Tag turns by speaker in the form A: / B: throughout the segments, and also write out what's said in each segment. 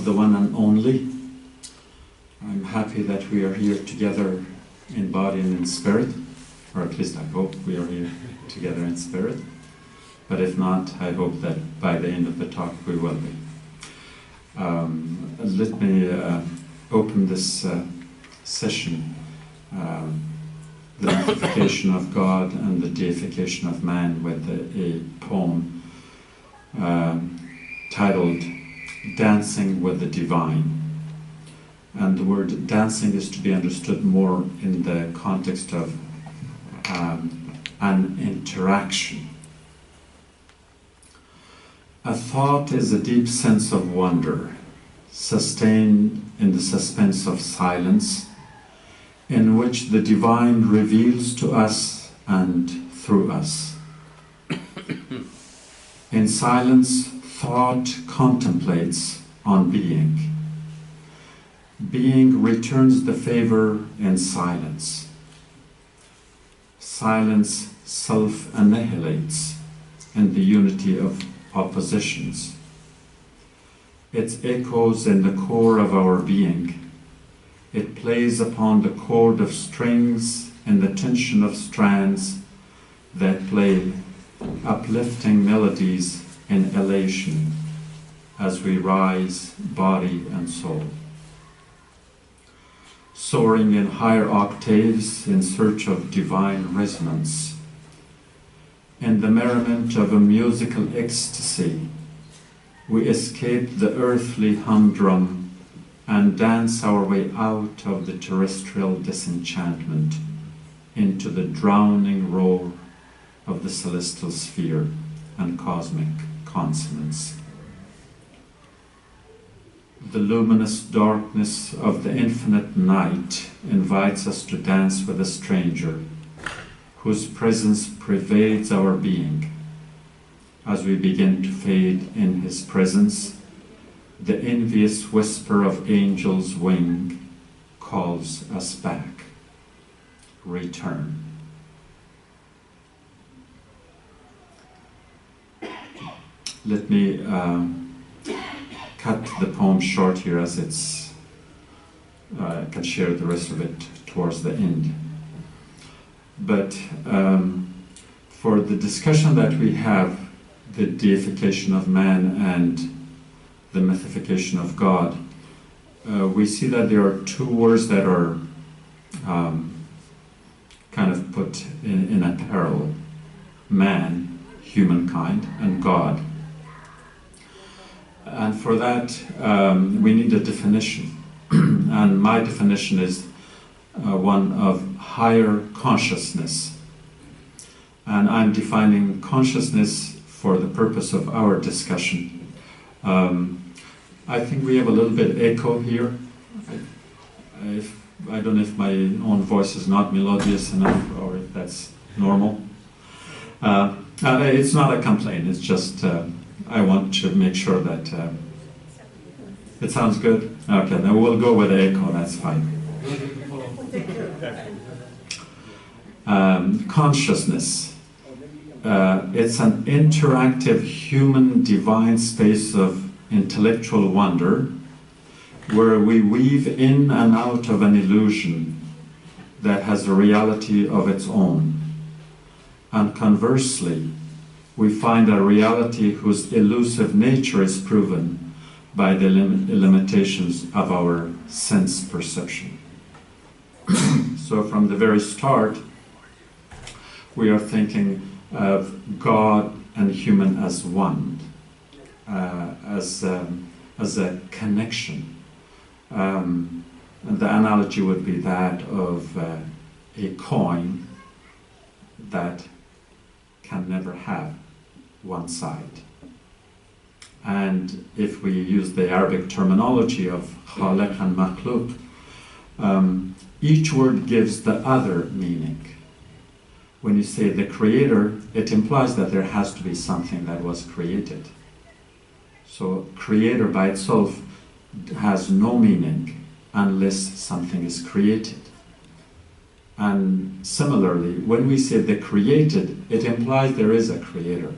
A: the one and only. I'm happy that we are here together in body and in spirit, or at least I hope we are here together in spirit. But if not, I hope that by the end of the talk we will be. Let me open this session, the Mythification of God and the Deification of Man, with a poem titled Dancing with the Divine. And the word dancing is to be understood more in the context of an interaction. A thought is a deep sense of wonder, sustained in the suspense of silence, in which the divine reveals to us and through us. In silence, thought contemplates on being. Being returns the favor in silence. Silence self-annihilates in the unity of oppositions. It echoes in the core of our being. It plays upon the chord of strings and the tension of strands that play uplifting melodies in elation as we rise, body and soul. Soaring in higher octaves in search of divine resonance. In the merriment of a musical ecstasy, we escape the earthly humdrum and dance our way out of the terrestrial disenchantment into the drowning roar of the celestial sphere and cosmic consonance. The luminous darkness of the infinite night invites us to dance with a stranger whose presence pervades our being. As we begin to fade in his presence, the envious whisper of angels' wing calls us back. Return. Let me cut the poem short here, as it's I can share the rest of it towards the end. But for the discussion that we have, the deification of man and the mythification of God, we see that there are two words that are kind of put in a parallel: man, humankind, and God. And for that, we need a definition. And my definition is one of higher consciousness. And I'm defining consciousness for the purpose of our discussion. I think we have a little bit echo here. I don't know if my own voice is not melodious enough or if that's normal. It's not a complaint, it's just I want to make sure that it sounds good. Okay, then we'll go with echo, that's fine. Consciousness. It's an interactive human divine space of intellectual wonder where we weave in and out of an illusion that has a reality of its own. And conversely, we find a reality whose elusive nature is proven by the limitations of our sense perception. So from the very start, we are thinking of God and human as one, as a connection. And the analogy would be that of a coin that can never have one side. And if we use the Arabic terminology of khaliq and makhluk, each word gives the other meaning. When you say the creator, it implies that there has to be something that was created. So creator by itself has no meaning unless something is created. And similarly, when we say the created, it implies there is a creator.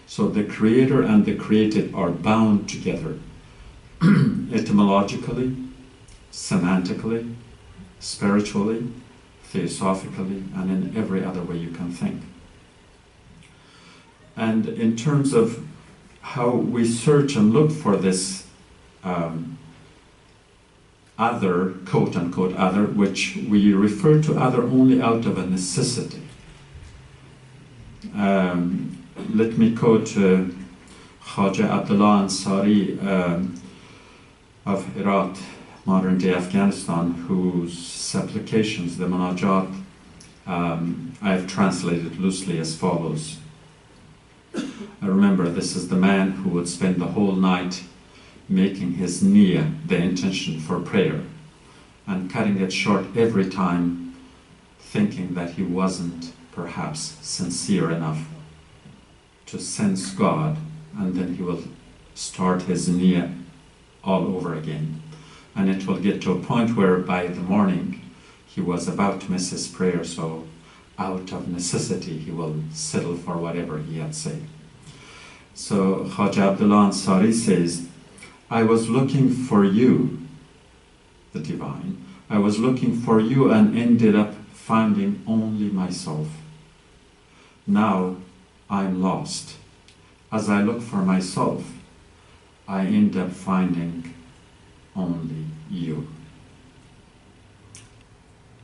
A: So the creator and the created are bound together etymologically, semantically, spiritually, theosophically, and in every other way you can think. And in terms of how we search and look for this other, quote-unquote other, which we refer to other only out of a necessity. Let me quote Khaja Abdullah Ansari of Herat, modern-day Afghanistan, whose supplications, the Munajat, I've translated loosely as follows. Remember, this is the man who would spend the whole night making his niyyah, the intention for prayer, and cutting it short every time, thinking that he wasn't perhaps sincere enough to sense God, and then he will start his niyyah all over again. And it will get to a point where by the morning he was about to miss his prayer, so out of necessity he will settle for whatever he had said. So Khaja Abdullah Ansari says, I was looking for you, the divine. I was looking for you and ended up finding only myself. Now I'm lost. As I look for myself, I end up finding only you.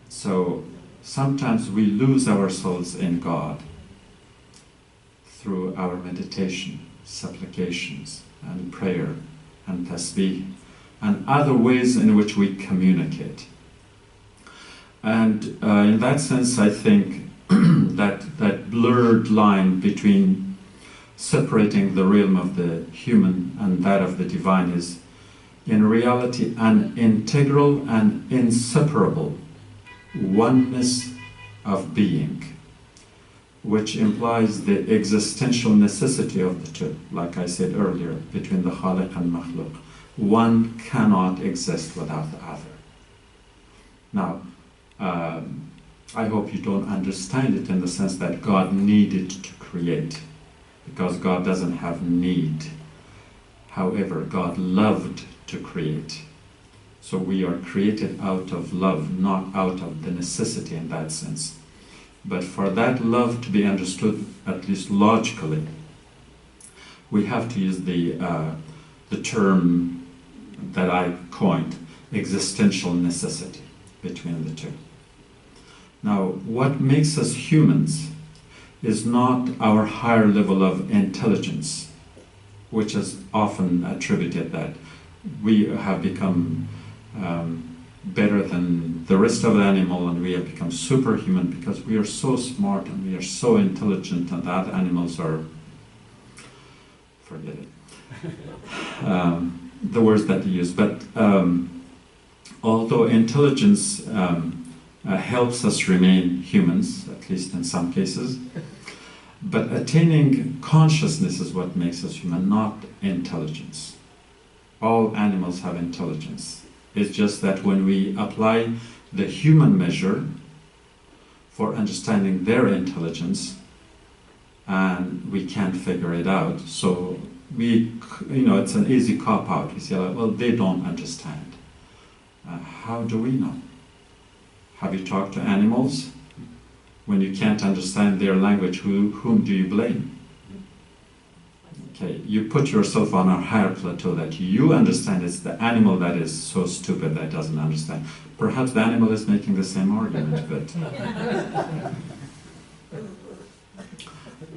A: So sometimes we lose ourselves in God through our meditation, supplications, and prayer, and tasbih, and other ways in which we communicate. And in that sense, I think that blurred line between separating the realm of the human and that of the divine is in reality an integral and inseparable oneness of being, which implies the existential necessity of the two, like I said earlier, between the Khaliq and Makhluq. One cannot exist without the other. Now, I hope you don't understand it in the sense that God needed to create, because God doesn't have need. However, God loved to create. So we are created out of love, not out of the necessity in that sense. But for that love to be understood, at least logically, we have to use the term that I coined, existential necessity, between the two. Now, what makes us humans is not our higher level of intelligence, which is often attributed that we have become better than the rest of the animal, and we have become superhuman because we are so smart and we are so intelligent, and the other animals are, forget it, the words that you use. But although intelligence helps us remain humans, at least in some cases, but attaining consciousness is what makes us human, not intelligence. All animals have intelligence. It's just that when we apply the human measure for understanding their intelligence, and we can't figure it out, so we, it's an easy cop-out. We say, well, they don't understand. How do we know? Have you talked to animals? When you can't understand their language, whom do you blame? Okay, you put yourself on a higher plateau that you understand. It's the animal that is so stupid that doesn't understand. Perhaps the animal is making the same argument, but...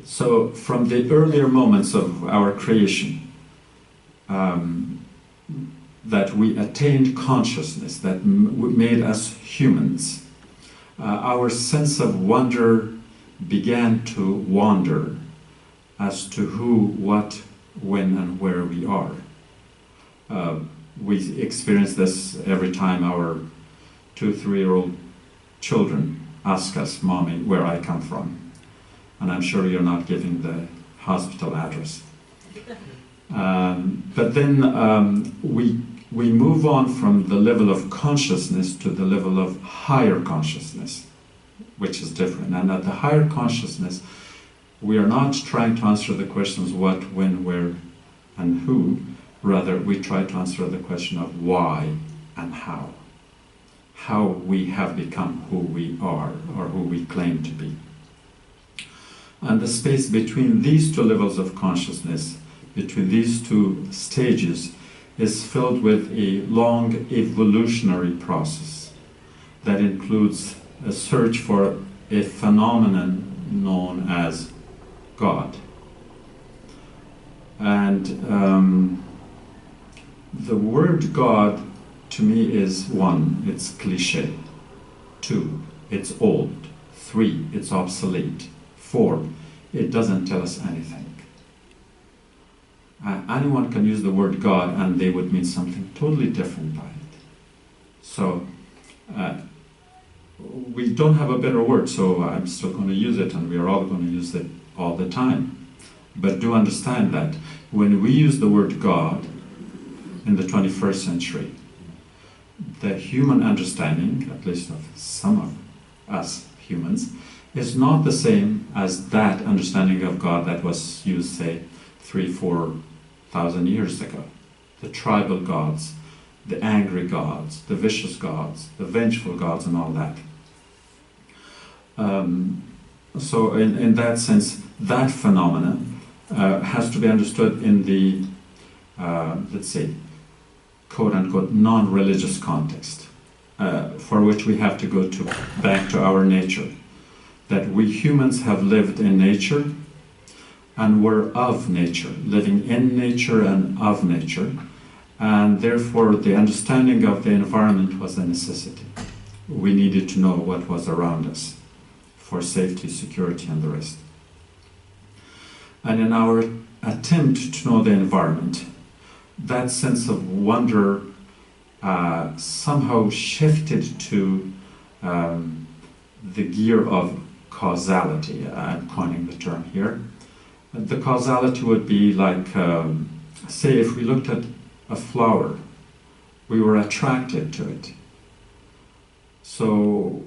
A: So, from the earlier moments of our creation, that we attained consciousness, that made us humans, our sense of wonder began to wander as to who, what, when, and where we are. We experience this every time our 2-3-year-old children ask us, Mommy, where I come from. And I'm sure you're not giving the hospital address. But then we move on from the level of consciousness to the level of higher consciousness, which is different. And at the higher consciousness, we are not trying to answer the questions what, when, where, and who, Rather, we try to answer the question of why and how we have become who we are or who we claim to be. And the space between these two levels of consciousness, between these two stages, is filled with a long evolutionary process that includes a search for a phenomenon known as God. And the word God to me is 1, it's cliche. 2, it's old. 3, it's obsolete. 4, it doesn't tell us anything. Anyone can use the word God and they would mean something totally different by it. So we don't have a better word, so I'm still going to use it, and we are all going to use it all the time. But do understand that when we use the word God in the 21st century, the human understanding, at least of some of us humans, is not the same as that understanding of God that was used, say, 3,000-4,000 years ago. The tribal gods, the angry gods, the vicious gods, the vengeful gods, and all that. So in that sense, that phenomenon has to be understood in the, let's say, quote-unquote non-religious context, for which we have to go back to our nature. That we humans have lived in nature, and we're of nature, living in nature and of nature, and therefore the understanding of the environment was a necessity. We needed to know what was around us for safety, security, and the rest. And in our attempt to know the environment, that sense of wonder somehow shifted to the gear of causality. I'm coining the term here. The causality would be like, say, if we looked at a flower, we were attracted to it. So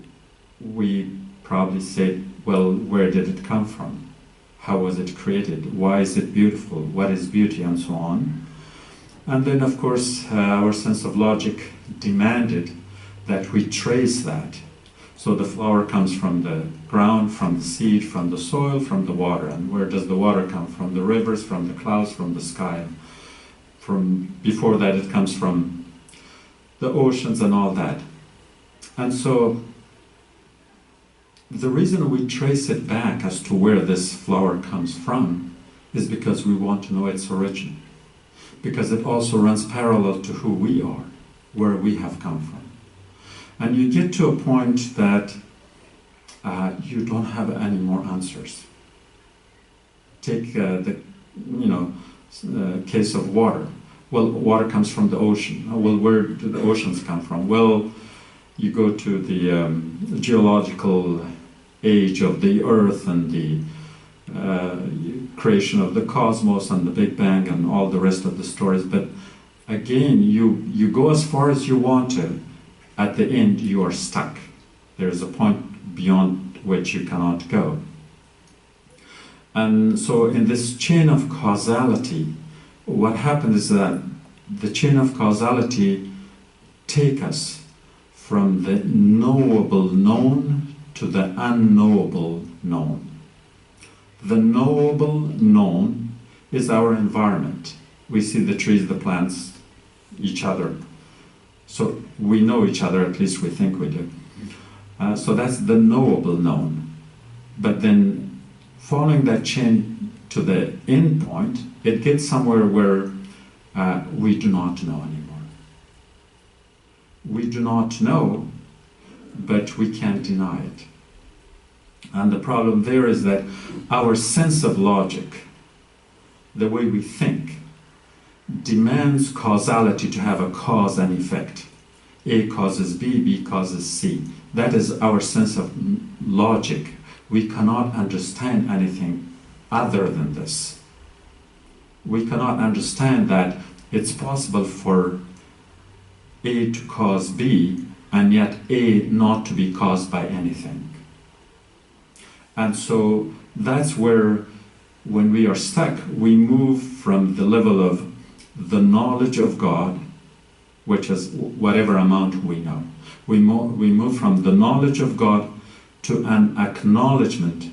A: we probably say, well, where did it come from? How was it created? Why is it beautiful? What is beauty? And so on. And then, of course, our sense of logic demanded that we trace that. So the flower comes from the ground, from the seed, from the soil, from the water. And where does the water come from? The rivers, from the clouds, from the sky. Before that, it comes from the oceans and all that. And so the reason we trace it back as to where this flower comes from is because we want to know its origin. Because it also runs parallel to who we are, where we have come from. And you get to a point that you don't have any more answers. Take the case of water. Well, water comes from the ocean. Well, where do the oceans come from? Well, you go to the geological age of the Earth and the creation of the cosmos and the Big Bang and all the rest of the stories. But again, you go as far as you want to. At the end, you are stuck. There is a point beyond which you cannot go. And so in this chain of causality, what happens is that the chain of causality take us from the knowable known to the unknowable known. The knowable known is our environment. We see the trees, the plants, each other. So we know each other, at least we think we do. So that's the knowable known. But then following that chain to the end point, it gets somewhere where we do not know anymore. We do not know, but we can't deny it. And the problem there is that our sense of logic, the way we think, demands causality to have a cause and effect. A causes B, B causes C. That is our sense of logic. We cannot understand anything other than this. We cannot understand that it's possible for A to cause B and yet A not to be caused by anything. And so that's where, when we are stuck, we move from the level of the knowledge of God, which is whatever amount we know. We move from the knowledge of God to an acknowledgement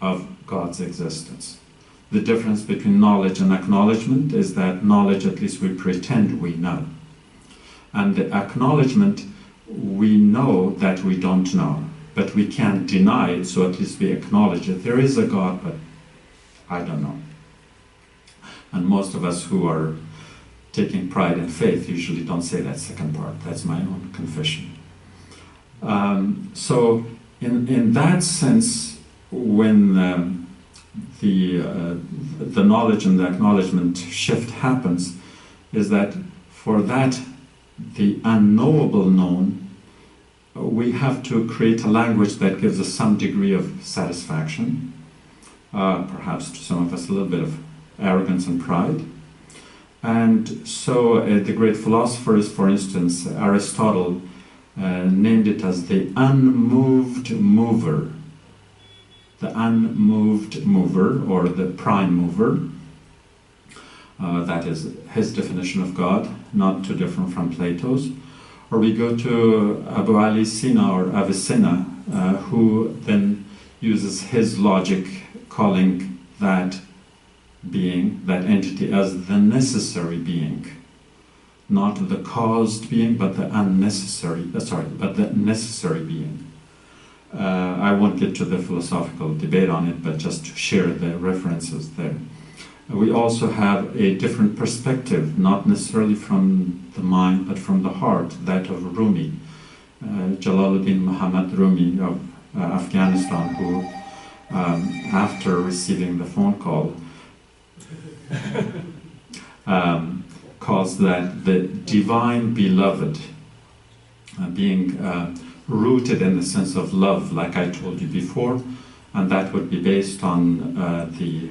A: of God's existence. The difference between knowledge and acknowledgement is that knowledge, at least we pretend we know. And the acknowledgement, we know that we don't know, but we can't deny it, so at least we acknowledge it. There is a God, but I don't know. And most of us who are taking pride in faith usually don't say that second part. That's my own confession. So in that sense, when the knowledge and the acknowledgement shift happens, is that for that, the unknowable known, we have to create a language that gives us some degree of satisfaction, perhaps to some of us a little bit of arrogance and pride. And so the great philosophers, for instance, Aristotle named it as the unmoved mover. The unmoved mover, or the prime mover. That is his definition of God, not too different from Plato's. Or we go to Abu Ali Sina or Avicenna, who then uses his logic, calling that being, that entity, as the necessary being. Not the caused being, but the but the necessary being. I won't get to the philosophical debate on it, but just to share the references there. We also have a different perspective, not necessarily from the mind, but from the heart, that of Rumi, Jalaluddin Muhammad Rumi of Afghanistan, who, after receiving the phone call, calls that the divine beloved, being rooted in the sense of love, like I told you before, and that would be based on the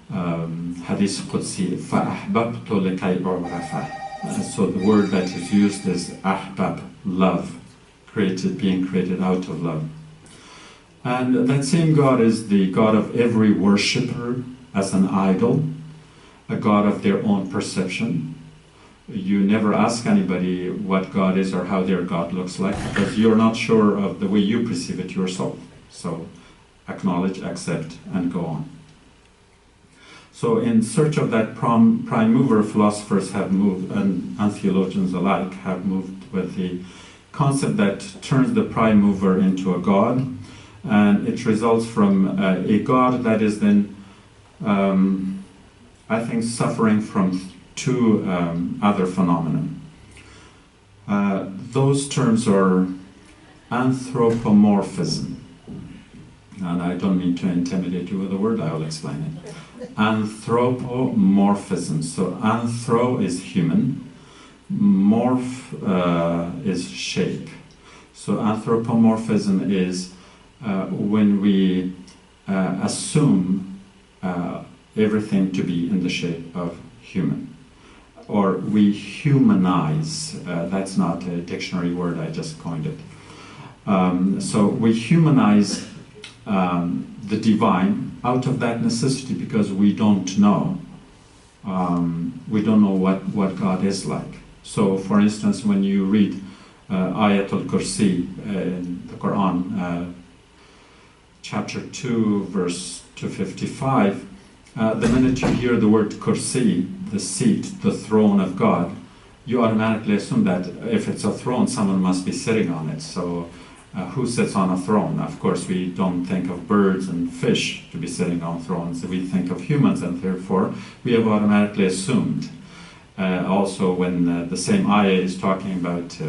A: Hadith Qudsi, فَأَحْبَبْتُ لِكَيْ أُعْرَفَ. So the word that is used is ahbab, love, being created out of love. And that same God is the God of every worshipper as an idol, a God of their own perception. You never ask anybody what God is or how their God looks like, because you're not sure of the way you perceive it yourself. So acknowledge, accept, and go on. So in search of that prime mover, philosophers have moved, and theologians alike have moved with the concept that turns the prime mover into a God, and it results from a God that is then, I think, suffering from two other phenomena. Those terms are anthropomorphism. And I don't mean to intimidate you with the word, I will explain it. Anthropomorphism. So anthro is human, morph is shape. So anthropomorphism is when we assume everything to be in the shape of human. Or we humanize. That's not a dictionary word, I just coined it. So we humanize the divine out of that necessity, because we don't know. We don't know what God is like. So, for instance, when you read Ayatul Kursi in the Quran, chapter 2, verse 255, the minute you hear the word Kursi, the seat, the throne of God, you automatically assume that if it's a throne, someone must be sitting on it. So who sits on a throne? Of course, we don't think of birds and fish to be sitting on thrones. We think of humans, and therefore we have automatically assumed. Also, when the same ayah is talking about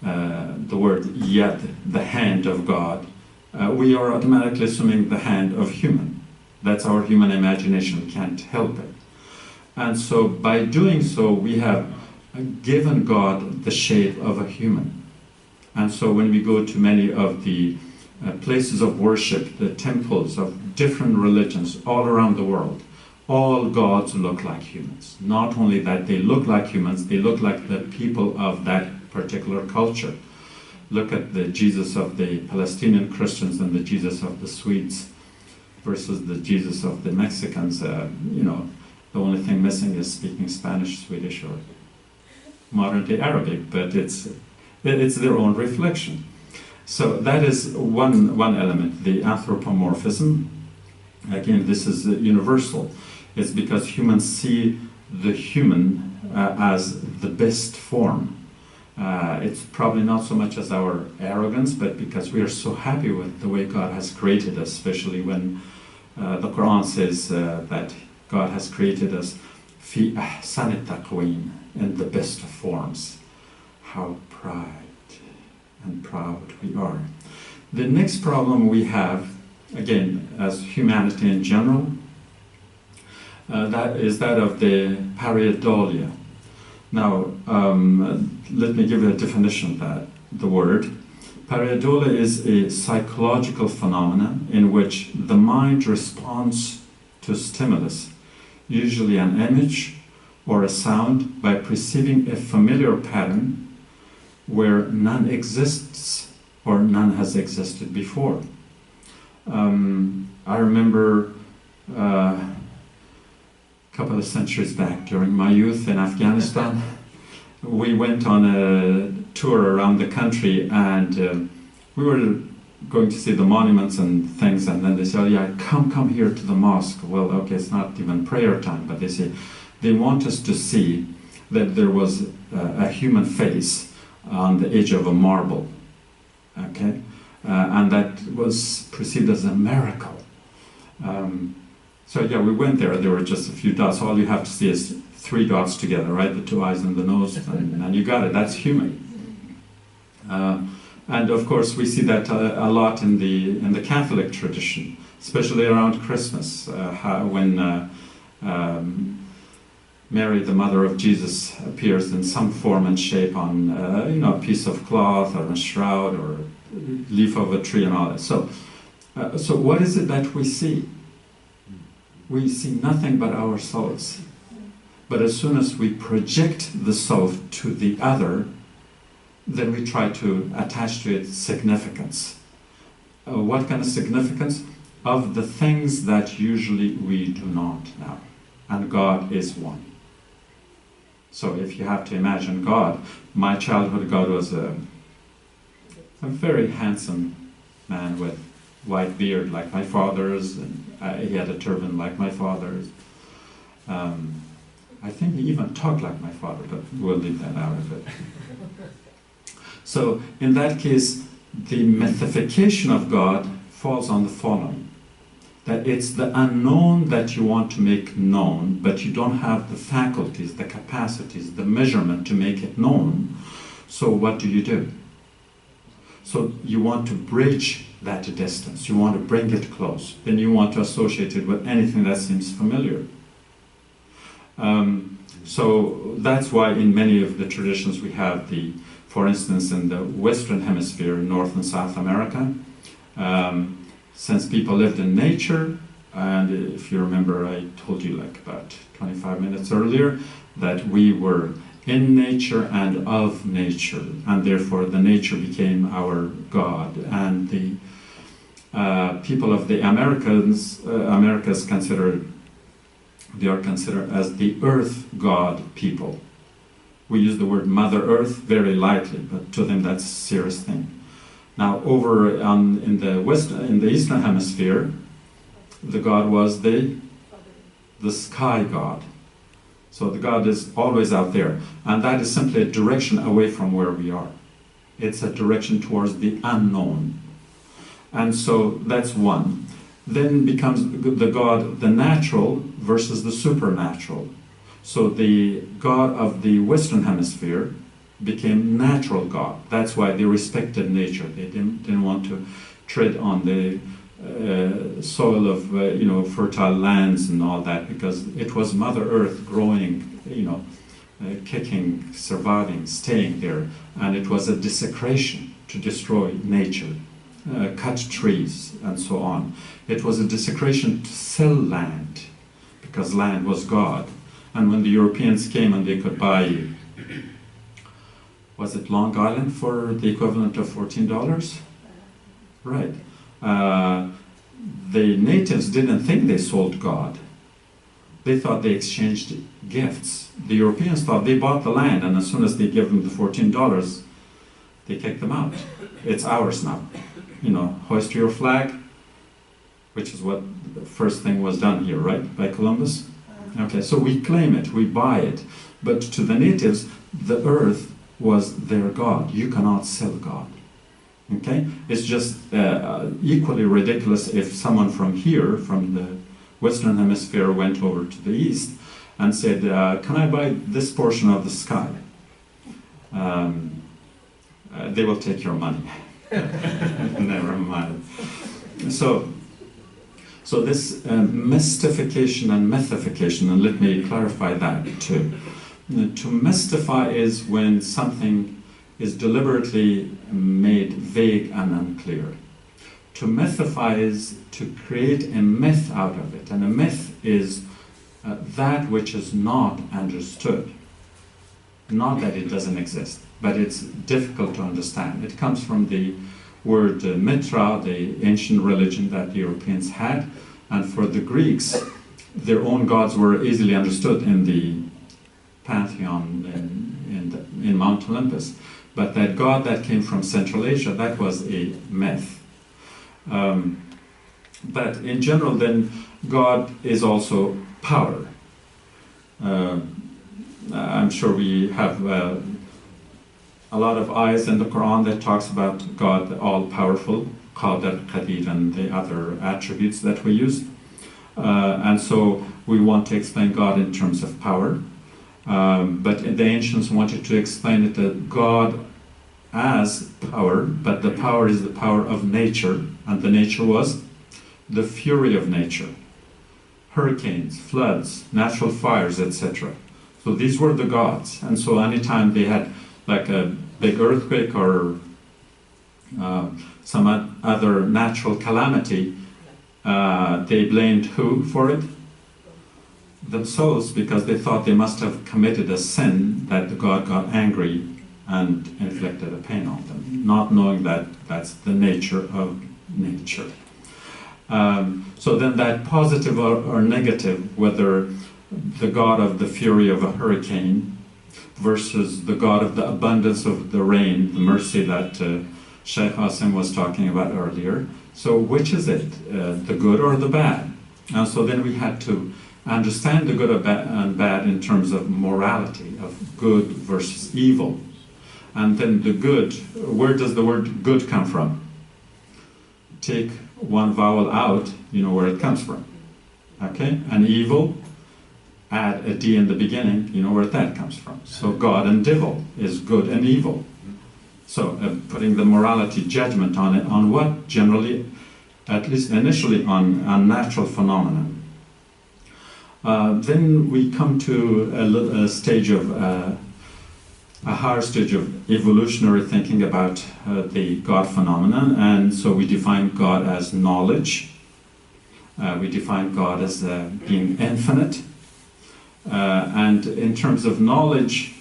A: the word yad, the hand of God, we are automatically assuming the hand of human. That's our human imagination, we can't help it. And so by doing so, we have given God the shape of a human. And so when we go to many of the places of worship, the temples of different religions all around the world, all gods look like humans. Not only that they look like humans, they look like the people of that particular culture. Look at the Jesus of the Palestinian Christians and the Jesus of the Swedes versus the Jesus of the Mexicans. The only thing missing is speaking Spanish, Swedish, or modern-day Arabic, but it's their own reflection. So that is one element, the anthropomorphism. Again, this is universal. It's because humans see the human as the best form. It's probably not so much as our arrogance, but because we are so happy with the way God has created us, especially when the Quran says that God has created us fi ahsani taqwim, in the best of forms. How proud we are. The next problem we have, again, as humanity in general, that is that of the Pareidolia. Now, let me give you a definition of that, the word. Pareidolia is a psychological phenomenon in which the mind responds to a stimulus, usually an image or a sound, by perceiving a familiar pattern where none exists or none has existed before. I remember a couple of centuries back, during my youth in Afghanistan, we went on a tour around the country, and we were going to see the monuments and things, and then they said, oh, yeah, come here to the mosque. Well, okay, it's not even prayer time, but they say they want us to see that there was a human face on the edge of a marble, okay? And that was perceived as a miracle. So yeah, we went there. There were just a few dots. All you have to see is 3 dots together, right? The 2 eyes and the nose, and you got it. That's human. And of course, we see that a lot in the Catholic tradition, especially around Christmas, when Mary, the mother of Jesus, appears in some form and shape on a piece of cloth or a shroud or a leaf of a tree and all that. So what is it that we see? We see nothing but ourselves. But as soon as we project the self to the other, then we try to attach to it significance. What kind of significance? Of the things that usually we do not know. And God is one. So if you have to imagine God, my childhood God was a very handsome man with white beard like my father's, and he had a turban like my father's. I think he even talked like my father, but we'll leave that out of it. So in that case, the mythification of God falls on the following: that it's the unknown that you want to make known, but you don't have the faculties, the capacities, the measurement to make it known. So what do? So you want to bridge that distance. You want to bring it close. Then you want to associate it with anything that seems familiar. So that's why in many of the traditions we have for instance, in the Western Hemisphere, North and South America, since people lived in nature, and if you remember, I told you like about 25 minutes earlier that we were in nature and of nature, and therefore the nature became our God. And the people of the Americas they are considered as the earth god people. We use the word Mother Earth very lightly, but to them that's a serious thing. Now, over in the Eastern Hemisphere, the god was the sky god. So the god is always out there, and that is simply a direction away from where we are. It's a direction towards the unknown. And so that's one. Then becomes the god, the natural versus the supernatural. So the god of the Western Hemisphere became natural god. That's why they respected nature. They didn't want to tread on the soil of fertile lands and all that, because it was Mother Earth growing, kicking, surviving, staying there, and it was a desecration to destroy nature, cut trees and so on. It was a desecration to sell land, because land was God. And when the Europeans came and they could buy, was it Long Island for the equivalent of $14? Right. The natives didn't think they sold God. they thought they exchanged gifts. The Europeans thought they bought the land, and as soon as they give them the $14, they kick them out. It's ours now. You know, hoist your flag, which is what the first thing was done here, right, by Columbus? Okay, so we claim it, we buy it. But to the natives, the earth was their God. You cannot sell God. Okay? It's just equally ridiculous if someone from here, from the Western Hemisphere, went over to the East and said, can I buy this portion of the sky? They will take your money. Never mind. So this mystification and mythification, and let me clarify that too. To mystify is when something is deliberately made vague and unclear. To mythify is to create a myth out of it, and a myth is that which is not understood. Not that it doesn't exist, but it's difficult to understand. It comes from the word Mitra, the ancient religion that the Europeans had, and for the Greeks, their own gods were easily understood in the pantheon in Mount Olympus. But that god that came from Central Asia, that was a myth. But in general, then, God is also power. I'm sure we have a lot of ayahs in the Quran that talks about God, the all-powerful, Qadir, Qadir, and the other attributes that we use. And so we want to explain God in terms of power. But the ancients wanted to explain it that God as power, but the power is the power of nature, and the nature was the fury of nature. Hurricanes, floods, natural fires, etc. So these were the gods, and so anytime they had like a big earthquake or some other natural calamity, they blamed who for it? Themselves, because they thought they must have committed a sin that the God got angry and inflicted a pain on them, not knowing that that's the nature of nature. So then that positive or negative, whether the God of the fury of a hurricane versus the God of the abundance of the rain, the mercy that Sheikh Asim was talking about earlier. So which is it, the good or the bad? And so then we had to understand the good and bad in terms of morality, of good versus evil. And then the good, where does the word good come from? Take one vowel out, you know where it comes from. Okay? And evil, add a D in the beginning, you know where that comes from. So God and devil is good and evil. So putting the morality judgment on it, on what? Generally, at least initially, on natural phenomena. Then we come to a stage of, a higher stage of evolutionary thinking about the God phenomenon, and so we define God as knowledge. We define God as being infinite. And in terms of knowledge,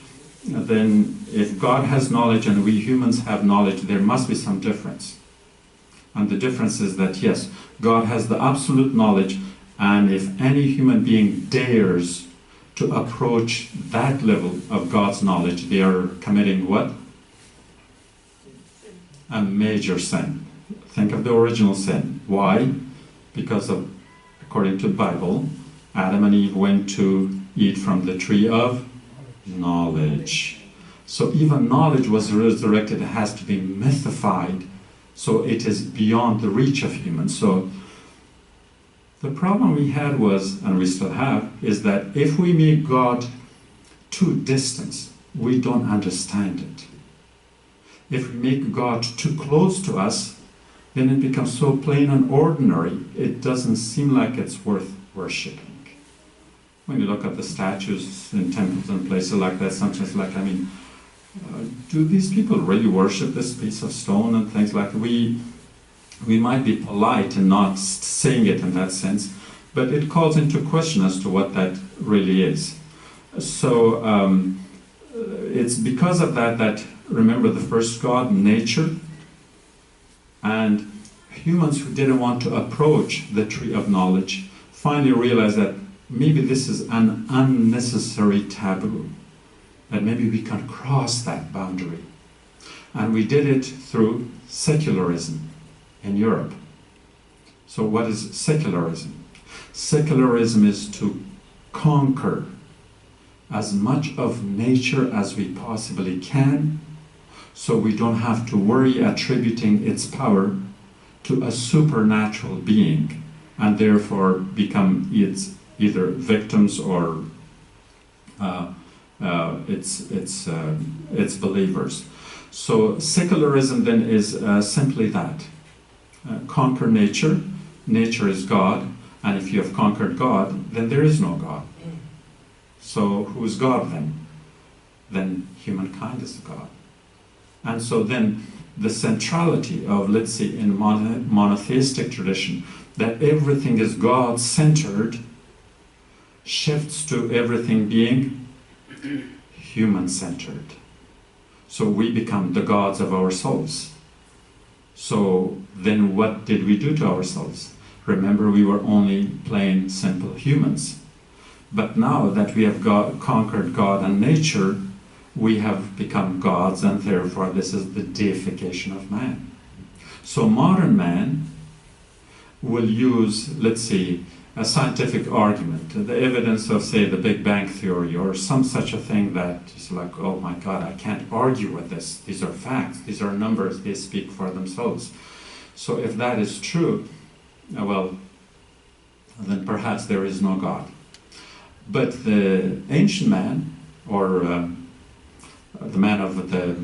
A: then if God has knowledge and we humans have knowledge, there must be some difference. And the difference is that, yes, God has the absolute knowledge, and if any human being dares to approach that level of God's knowledge, they are committing what? A major sin. Think of the original sin. Why? Because of, according to the Bible, Adam and Eve went to eat from the tree of knowledge. So even knowledge was resurrected. It has to be mythified, so it is beyond the reach of humans. So the problem we had was, and we still have, is that if we make God too distant, we don't understand it. If we make God too close to us, then it becomes so plain and ordinary, it doesn't seem like it's worth worshipping. When you look at the statues in temples and places like that, sometimes like, I mean, do these people really worship this piece of stone and things like that? We might be polite and not saying it in that sense, but it calls into question as to what that really is. So it's because of that, remember the first God, nature, and humans who didn't want to approach the tree of knowledge finally realized that maybe this is an unnecessary taboo, that maybe we can cross that boundary. And we did it through secularism in Europe. So what is secularism? Secularism is to conquer as much of nature as we possibly can, so we don't have to worry attributing its power to a supernatural being, and therefore become its either victims or its believers. So secularism then is simply that. Conquer nature. Nature is God, and if you have conquered God, then there is no God. So who's God then? Then humankind is the God. And so then the centrality of, let's say, in monotheistic tradition, that everything is God-centered, shifts to everything being human-centered. So we become the gods of our souls. So then what did we do to ourselves? Remember, we were only plain, simple humans. But now that we have conquered God and nature, we have become gods, and therefore this is the deification of man. So modern man will use, let's see, a scientific argument, the evidence of, say, the Big Bang Theory, or some such a thing that is like, oh my God, I can't argue with this. These are facts, these are numbers, they speak for themselves. So if that is true, well, then perhaps there is no God. But the ancient man, or the man of the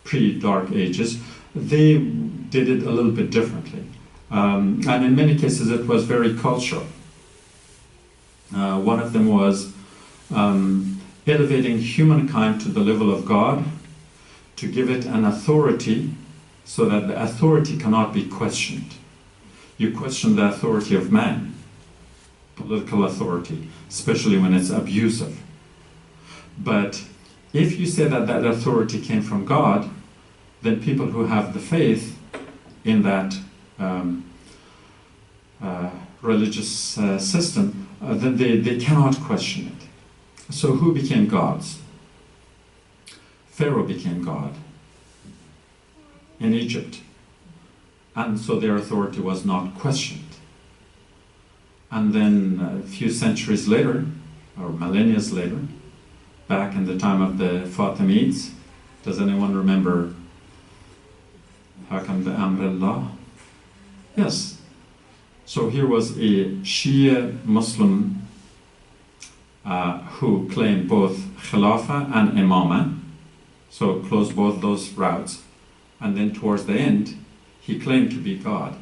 A: pre-Dark Ages, they did it a little bit differently. And in many cases it was very cultural. One of them was elevating humankind to the level of God, to give it an authority so that the authority cannot be questioned. You question the authority of man, political authority, especially when it's abusive. But if you say that that authority came from God, then people who have the faith in that religious system, then they cannot question it. So who became gods? Pharaoh became God in Egypt. And so their authority was not questioned. And then a few centuries later, or millennia later, back in the time of the Fatimids, does anyone remember Hakam Amrillah? Yes. So here was a Shia Muslim who claimed both Khilafah and Imama, so closed both those routes, and then towards the end he claimed to be God,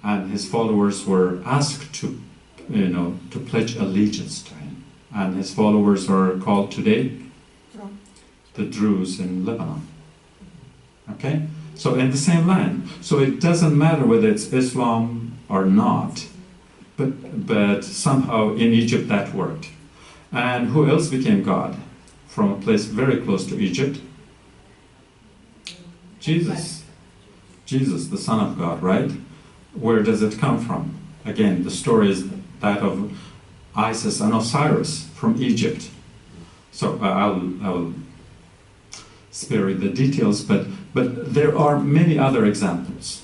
A: and his followers were asked to, to pledge allegiance to him, and his followers are called today the Druze in Lebanon. Okay? So in the same land. So it doesn't matter whether it's Islam or not, but somehow in Egypt that worked. And who else became God from a place very close to Egypt? Jesus. Jesus, the Son of God, right? Where does it come from? Again, the story is that of Isis and Osiris from Egypt. So I'll spare you the details, but there are many other examples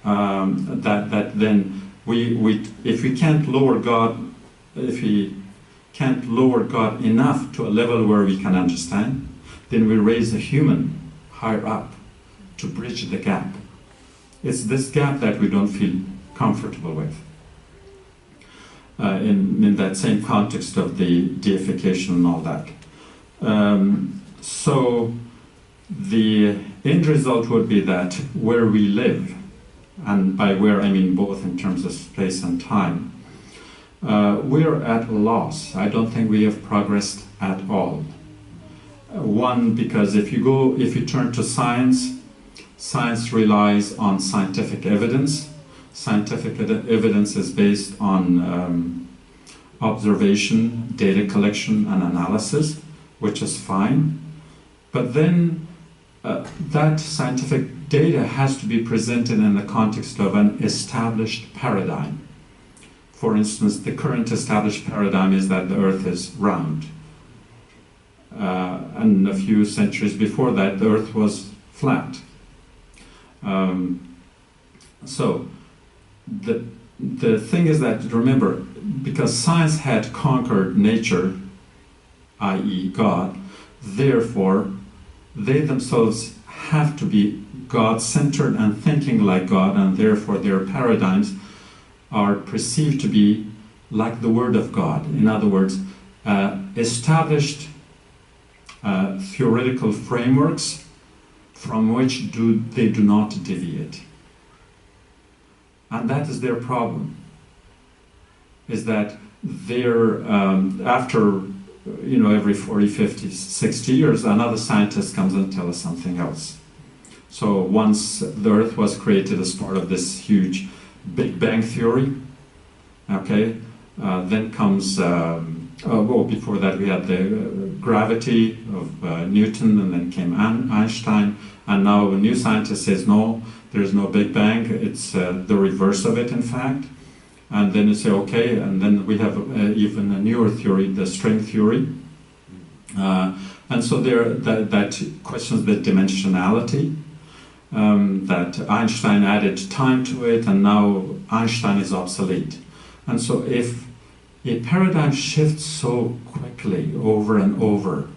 A: that then if we can't lower God, if we can't lower God enough to a level where we can understand, then we raise the human higher up to bridge the gap. It's this gap that we don't feel comfortable with. In that same context of the deification and all that. So the end result would be that where we live, and by where I mean both in terms of space and time, we're at a loss. I don't think we have progressed at all. One, because if you turn to science, science relies on scientific evidence. Scientific evidence is based on observation, data collection, and analysis, which is fine. But then that scientific data has to be presented in the context of an established paradigm. For instance, the current established paradigm is that the Earth is round. And a few centuries before that, the Earth was flat. So the thing is that, remember, because science had conquered nature, i.e. God, therefore they themselves have to be God-centered and thinking like God, and therefore their paradigms are perceived to be like the Word of God. In other words, established theoretical frameworks from which they do not deviate. And that is their problem, is that they're, after, every 40, 50, 60 years, another scientist comes and tells us something else. So once the Earth was created as part of this huge Big Bang theory, okay, then comes, before that we had the gravity of Newton, and then came Einstein, and now a new scientist says, no, there's no Big Bang, it's the reverse of it, in fact. And then you say, okay, and then we have even a newer theory, the string theory. And so that questions the dimensionality, that Einstein added time to it, and now Einstein is obsolete. And so if a paradigm shifts so quickly over and over,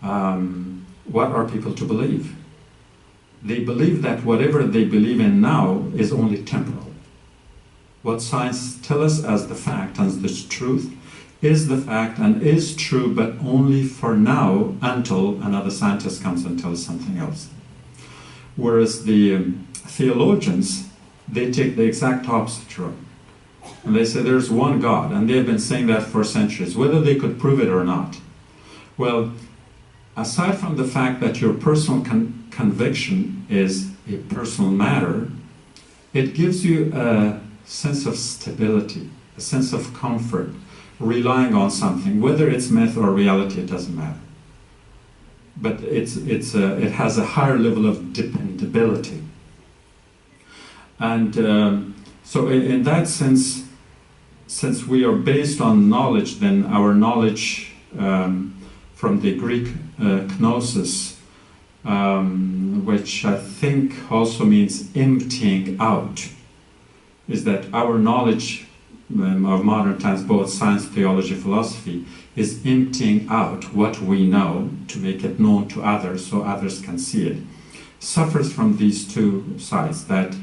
A: what are people to believe? They believe that whatever they believe in now is only temporal. What science tells us as the fact and the truth is the fact and is true, but only for now, until another scientist comes and tells something else. Whereas the theologians, they take the exact opposite road. And they say there's one God, and they've been saying that for centuries, whether they could prove it or not. Well, aside from the fact that your personal conviction is a personal matter, it gives you a sense of stability, a sense of comfort, relying on something, whether it's myth or reality, it doesn't matter. But it has a higher level of dependability. And so in that sense, since we are based on knowledge, then our knowledge from the Greek kenosis, which I think also means emptying out, is that our knowledge of modern times, both science, theology, philosophy, is emptying out what we know to make it known to others so others can see it. Suffers from these two sides, that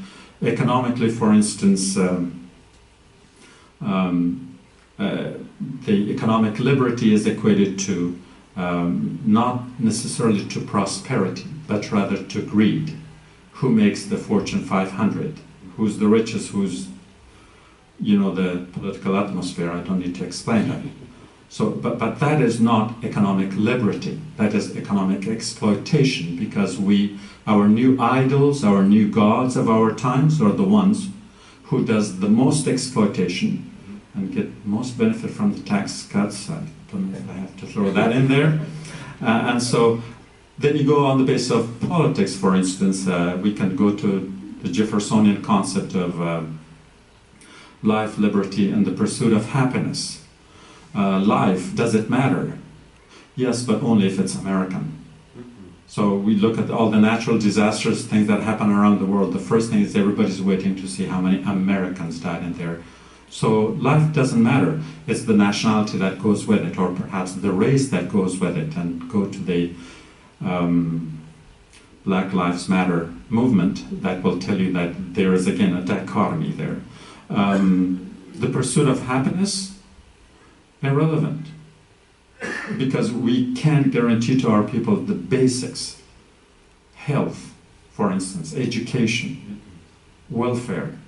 A: economically, for instance, the economic liberty is equated to not necessarily to prosperity, but rather to greed. Who makes the Fortune 500? Who's the richest? Who's, the political atmosphere? I don't need to explain that. So, but that is not economic liberty. That is economic exploitation, because our new idols, our new gods of our times are the ones who does the most exploitation and get most benefit from the tax cuts. I don't know if I have to throw that in there. And so then you go on the basis of politics, for instance. We can go to the Jeffersonian concept of life, liberty, and the pursuit of happiness. Life, does it matter? Yes, but only if it's American. So we look at all the natural disasters, things that happen around the world. The first thing is everybody's waiting to see how many Americans died in there. So life doesn't matter. It's the nationality that goes with it, or perhaps the race that goes with it. And go to the Black Lives Matter movement that will tell you that there is, again, a dichotomy there. The pursuit of happiness, irrelevant, because we can't guarantee to our people the basics: health, for instance, education, welfare.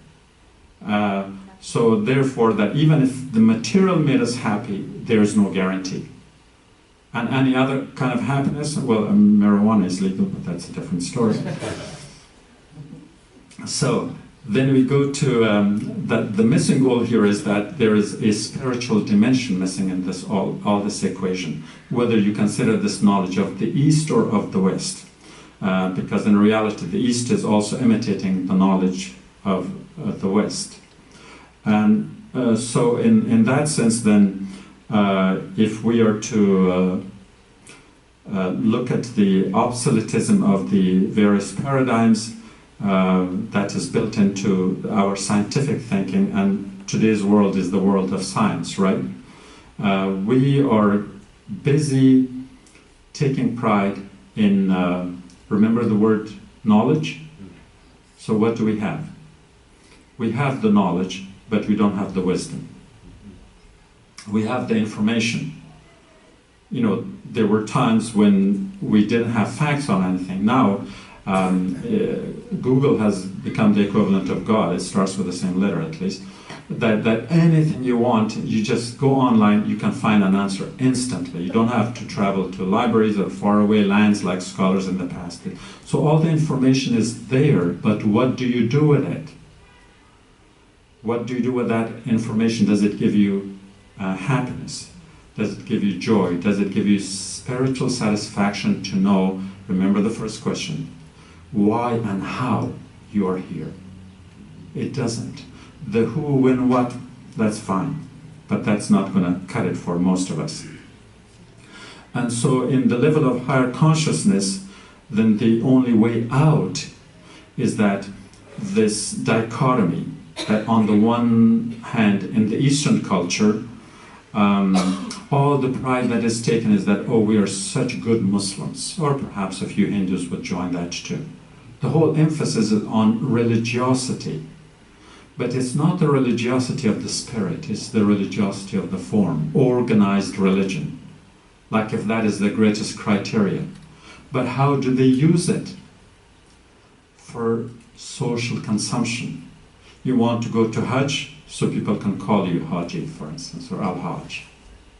A: So therefore, that even if the material made us happy, there is no guarantee. And any other kind of happiness, well, marijuana is legal, but that's a different story. So then we go to the missing goal here is that there is a spiritual dimension missing in this all this equation, whether you consider this knowledge of the East or of the West, because in reality the East is also imitating the knowledge of the West. And So in that sense then, if we are to look at the obsoletism of the various paradigms that is built into our scientific thinking, and today's world is the world of science, right? We are busy taking pride in, remember the word knowledge? So what do we have? We have the knowledge, but we don't have the wisdom. We have the information. You know, there were times when we didn't have facts on anything. Now, Google has become the equivalent of God. It starts with the same letter, at least. That anything you want, you just go online, you can find an answer instantly. You don't have to travel to libraries or faraway lands like scholars in the past did. So all the information is there, but what do you do with it? What do you do with that information? Does it give you happiness? Does it give you joy? Does it give you spiritual satisfaction to know, remember the first question, why and how you are here? It doesn't. The who, when, what, that's fine. But that's not going to cut it for most of us. And so in the level of higher consciousness, then the only way out is that this dichotomy, that on the one hand, in the Eastern culture, all the pride that is taken is that, oh, we are such good Muslims, or perhaps a few Hindus would join that too. The whole emphasis is on religiosity. But it's not the religiosity of the spirit, it's the religiosity of the form, organized religion, like if that is the greatest criteria. But how do they use it? For social consumption. You want to go to Hajj, so people can call you Haji, for instance, or Al-Hajj.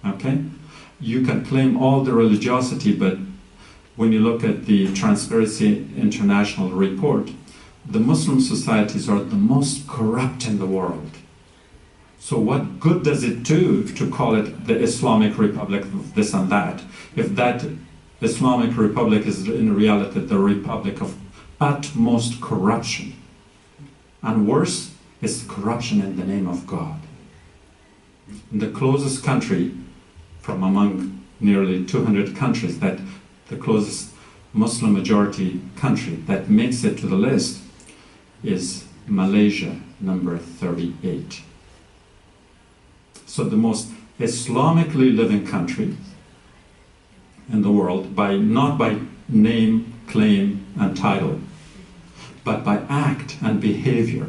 A: Okay? You can claim all the religiosity, but when you look at the Transparency International report, the Muslim societies are the most corrupt in the world. So what good does it do to call it the Islamic Republic of this and that, if that Islamic Republic is in reality the republic of utmost corruption? And worse, it's corruption in the name of God. In the closest country, from among nearly 200 countries, that the closest Muslim majority country that makes it to the list is Malaysia, number 38. So the most Islamically living country in the world, not by name, claim, and title, but by act and behavior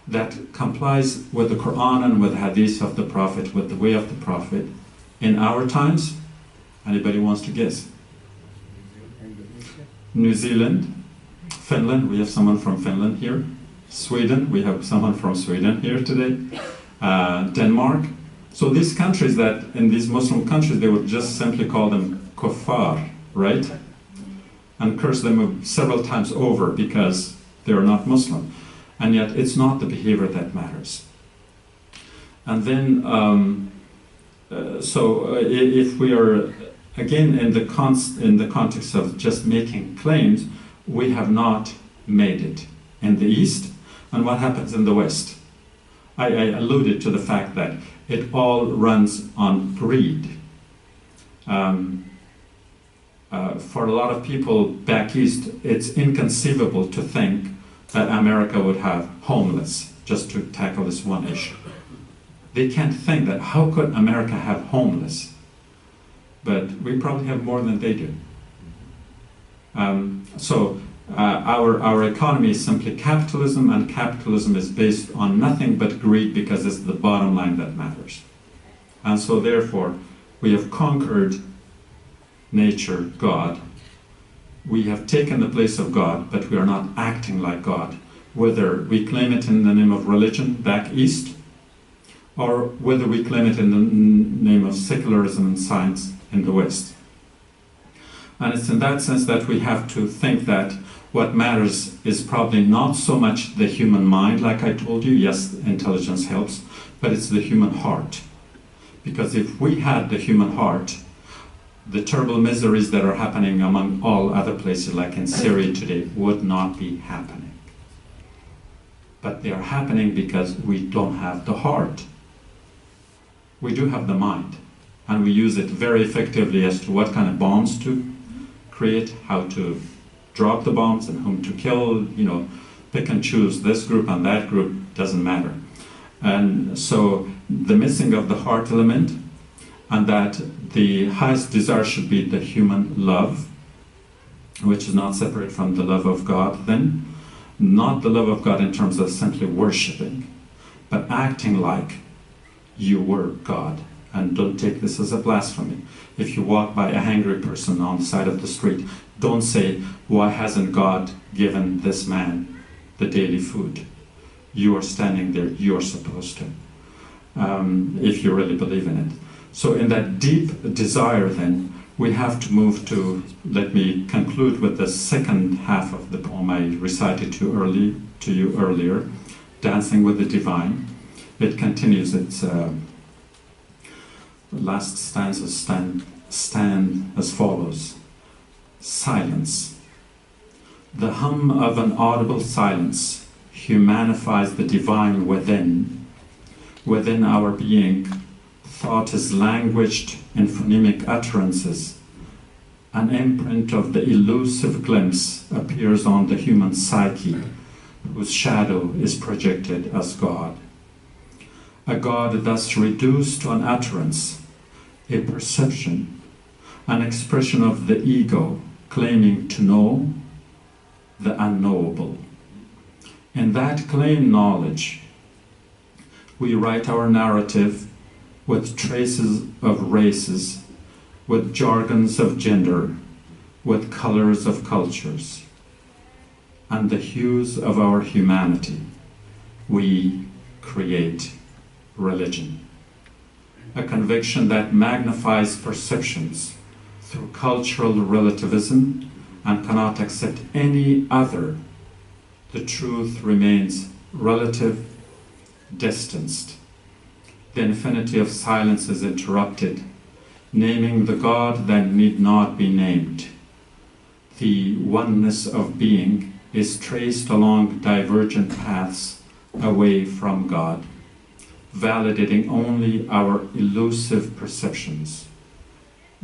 A: that complies with the Quran and with the Hadith of the Prophet, with the way of the Prophet. In our times, anybody wants to guess? New Zealand, Finland, we have someone from Finland here. Sweden, we have someone from Sweden here today. Denmark. So these countries that, in these Muslim countries, they would just simply call them kuffar, right? And curse them several times over because they are not Muslim. And yet it's not the behavior that matters. And then, if we are, again, in the context of just making claims, we have not made it in the East. And what happens in the West? I alluded to the fact that it all runs on greed. For a lot of people back East, it's inconceivable to think that America would have homeless, just to tackle this one issue. They can't think that, how could America have homeless? But we probably have more than they do. Our economy is simply capitalism, and capitalism is based on nothing but greed because it's the bottom line that matters. And so therefore, we have conquered nature, God. We have taken the place of God, but we are not acting like God. Whether we claim it in the name of religion back East, or whether we claim it in the name of secularism and science in the West. And it's in that sense that we have to think that what matters is probably not so much the human mind, like I told you. Yes, intelligence helps, but it's the human heart. Because if we had the human heart, the terrible miseries that are happening among all other places, like in Syria today, would not be happening. but they are happening because we don't have the heart. We do have the mind, and we use it very effectively as to what kind of bombs to create, how to drop the bombs, and whom to kill, pick and choose this group and that group, doesn't matter. And so the missing of the heart element, and that the highest desire should be the human love, which is not separate from the love of God then. Not the love of God in terms of simply worshipping, but acting like you were God. And don't take this as a blasphemy. If you walk by a hungry person on the side of the street, don't say, why hasn't God given this man the daily food? You are standing there, you're supposed to, if you really believe in it. So in that deep desire then, we have to move to, let me conclude with the second half of the poem I recited to you earlier, Dancing with the Divine. It continues, its last stanzas stand as follows. Silence. The hum of an audible silence humanifies the divine within. Within our being, thought is languaged in phonemic utterances. An imprint of the elusive glimpse appears on the human psyche, whose shadow is projected as God. A God thus reduced to an utterance, a perception, an expression of the ego claiming to know the unknowable. In that claimed knowledge, we write our narrative with traces of races, with jargons of gender, with colors of cultures, and the hues of our humanity. We create religion, a conviction that magnifies perceptions through cultural relativism and cannot accept any other. The truth remains relative, distanced. The infinity of silence is interrupted, naming the God that need not be named. The oneness of being is traced along divergent paths away from God, validating only our elusive perceptions.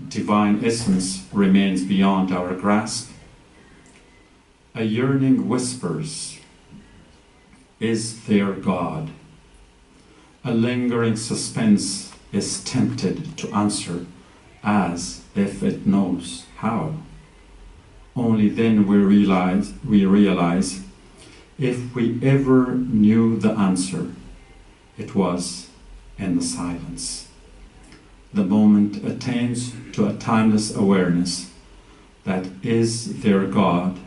A: Divine essence remains beyond our grasp. A yearning whispers, is there God? A lingering suspense is tempted to answer as if it knows how. Only then we realize if we ever knew the answer, it was in the silence. The moment attains to a timeless awareness that is there God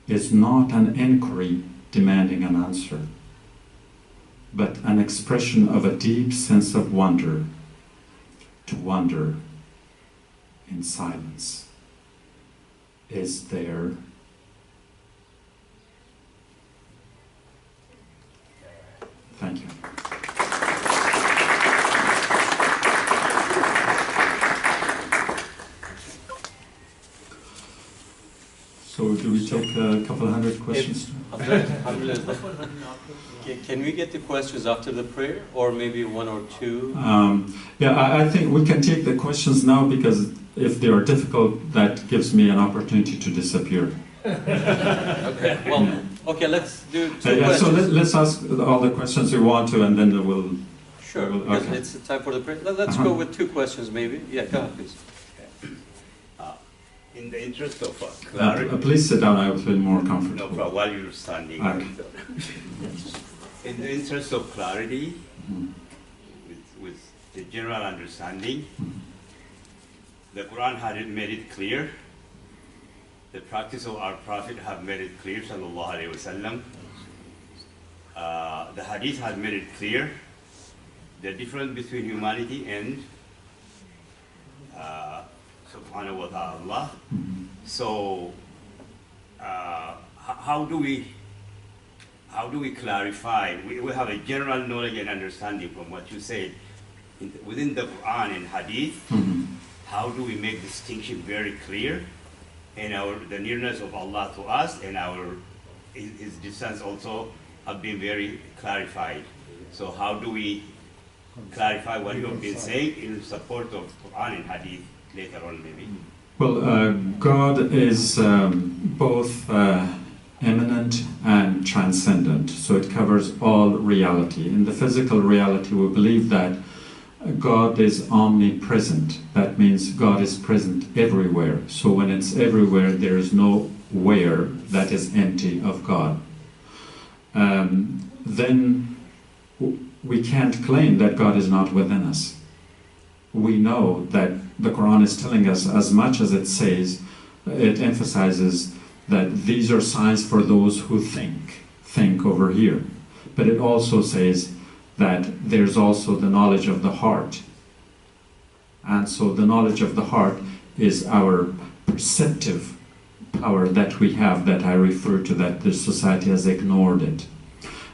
A: is not an inquiry demanding an answer, but an expression of a deep sense of wonder, to wonder in silence. Is there? Thank you. So do we take a couple of hundred questions?
B: Can we get the questions after the prayer, or maybe one or two?
A: I think we can take the questions now, because if they are difficult, that gives me an opportunity to disappear.
B: Okay, well, okay, let's do two questions.
A: So let's ask all the questions you want to, and then we'll...
B: Sure, because it's time for the prayer. Let's go with two questions maybe. Yeah, go ahead, please.
C: In the interest of clarity...
A: please sit down, I will feel more comfortable.
C: No problem, while you're standing.
A: Okay.
C: In the interest of clarity, with the general understanding, the Quran had made it clear, the practice of our Prophet have made it clear, sallallahu alayhi wasallam. The Hadith had made it clear, the difference between humanity and subhanahu wa ta'ala. So how do we clarify? We have a general knowledge and understanding from what you said within the Quran and Hadith. How do we make distinction very clear, and the nearness of Allah to us, and His distance also have been very clarified. So how do we clarify what you have been saying in support of Quran and Hadith later on, maybe?
A: Well, God is both immanent and transcendent, so it covers all reality. In the physical reality, we believe that God is omnipresent. That means God is present everywhere. So when it's everywhere, there is no where that is empty of God. Then we can't claim that God is not within us. We know that the Quran is telling us, as much as it says, it emphasizes that these are signs for those who think over here. But it also says that there's also the knowledge of the heart. And so the knowledge of the heart is our perceptive power that we have, that I refer to, that the society has ignored it.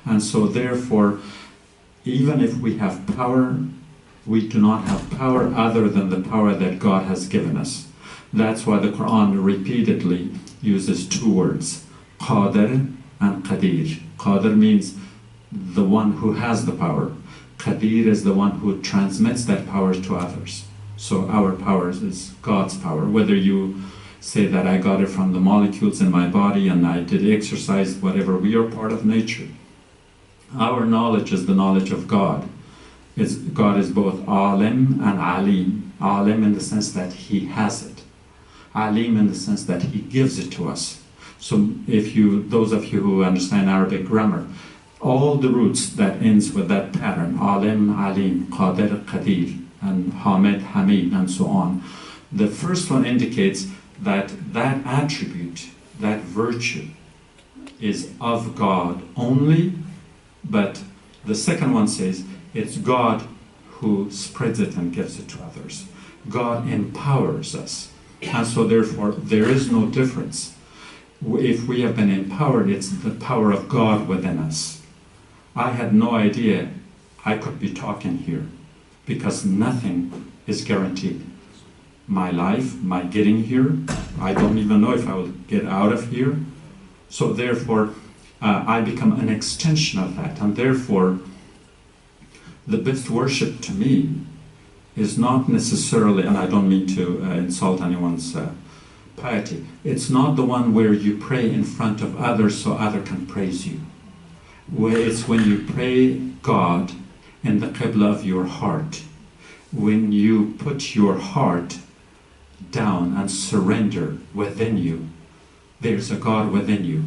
A: And so therefore, even if we have power, we do not have power other than the power that God has given us. That's why the Quran repeatedly uses two words, Qadir and Qadir. Qadir means the one who has the power. Qadir is the one who transmits that power to others. So our power is God's power. Whether you say that I got it from the molecules in my body and I did exercise, whatever, we are part of nature. Our knowledge is the knowledge of God. God is both Alim and Alim. Alim in the sense that He has it. Alim in the sense that He gives it to us. So if those of you who understand Arabic grammar, all the roots that ends with that pattern, Alim, Alim, Qadir, Qadir, and Hamid, Hamid, and so on, the first one indicates that that attribute, that virtue, is of God only, but the second one says it's God who spreads it and gives it to others. God empowers us. And so therefore, there is no difference. If we have been empowered, it's the power of God within us. I had no idea I could be talking here, because nothing is guaranteed. My life, my getting here, I don't even know if I will get out of here. So therefore, I become an extension of that. And therefore, the best worship to me is not necessarily, and I don't mean to insult anyone's piety, it's not the one where you pray in front of others so others can praise you. It's when you pray God in the Qibla of your heart, when you put your heart down and surrender within you. There's a God within you.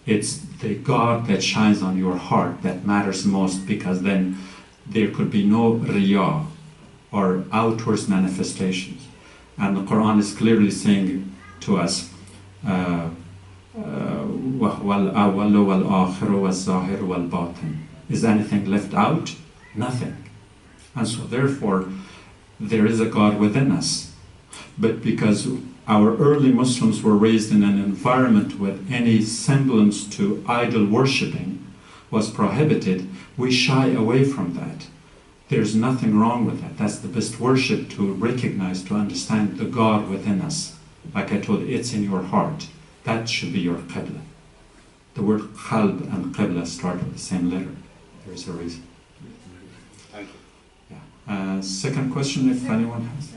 A: It's the God that shines on your heart that matters most, because then there could be no riyah or outward manifestations. And the Quran is clearly saying to us, is anything left out? Nothing. And so therefore, there is a God within us. But because our early Muslims were raised in an environment with any semblance to idol worshipping was prohibited, we shy away from that. There's nothing wrong with that. That's the best worship, to recognize, to understand the God within us. Like I told you, it's in your heart. That should be your qibla. The word qalb and qibla start with the same letter. There's a reason.
C: Thank you.
A: Yeah. Second question, if anyone has.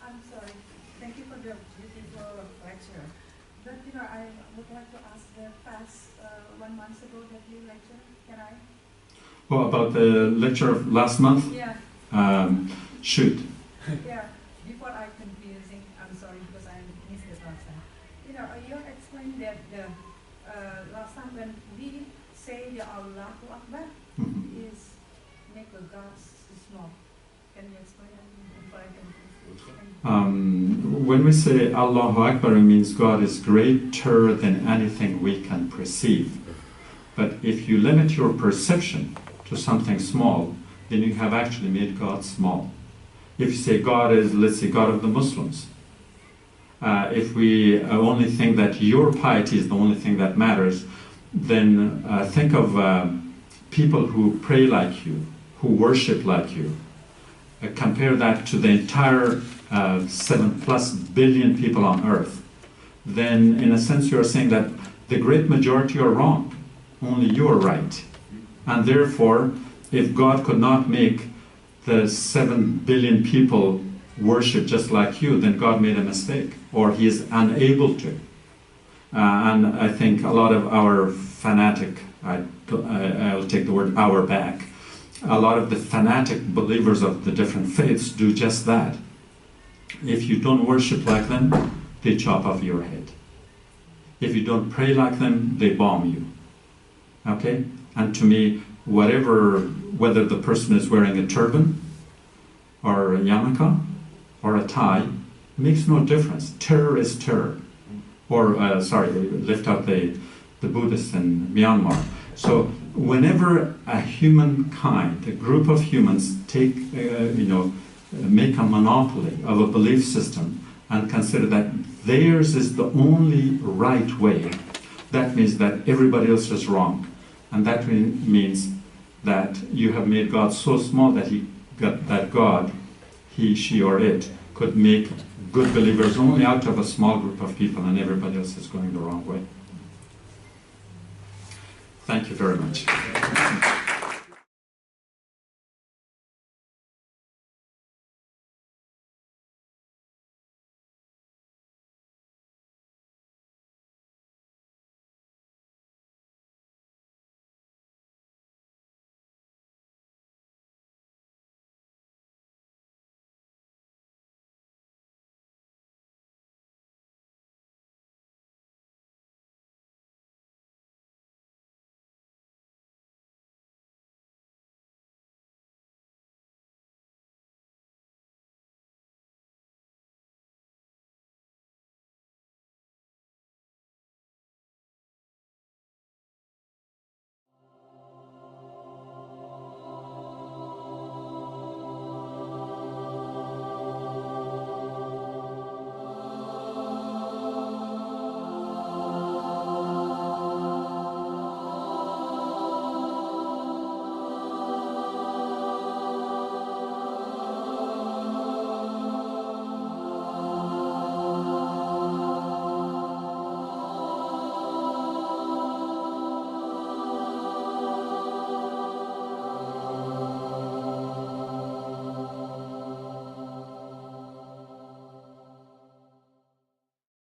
D: I'm sorry. Thank you for the beautiful lecture. But I would like to ask the past 1 month ago that you lectured. Can I?
A: Oh, about the lecture of last month?
D: Yeah.
A: Shoot.
D: Yeah. Before I confusing, I'm sorry because I missed the last time. You explained that the last time when we say the Allahu Akbar is make a God small. Can you explain that before I confuse?
A: When we say Allahu Akbar, it means God is greater than anything we can perceive. But if you limit your perception to something small, then you have actually made God small. If you say God is, let's say, God of the Muslims, if we only think that your piety is the only thing that matters, then think of people who pray like you, who worship like you. Compare that to the entire 7+ billion people on earth. Then, in a sense, you are saying that the great majority are wrong. only you are right. And therefore, if God could not make the 7 billion people worship just like you, then God made a mistake, or He is unable to. And I think a lot of our fanatic, I'll take the word "our" back, a lot of the fanatic believers of the different faiths do just that. If you don't worship like them, they chop off your head. If you don't pray like them, they bomb you. Okay? And to me, whether the person is wearing a turban, or a yarmulke, or a tie, makes no difference. Terror is terror. Or, lift out the Buddhists in Myanmar. So whenever a humankind, a group of humans make a monopoly of a belief system and consider that theirs is the only right way, that means that everybody else is wrong. And that means that you have made God so small that God, he, she, or it, could make good believers only out of a small group of people, and everybody else is going the wrong way. Thank you very much.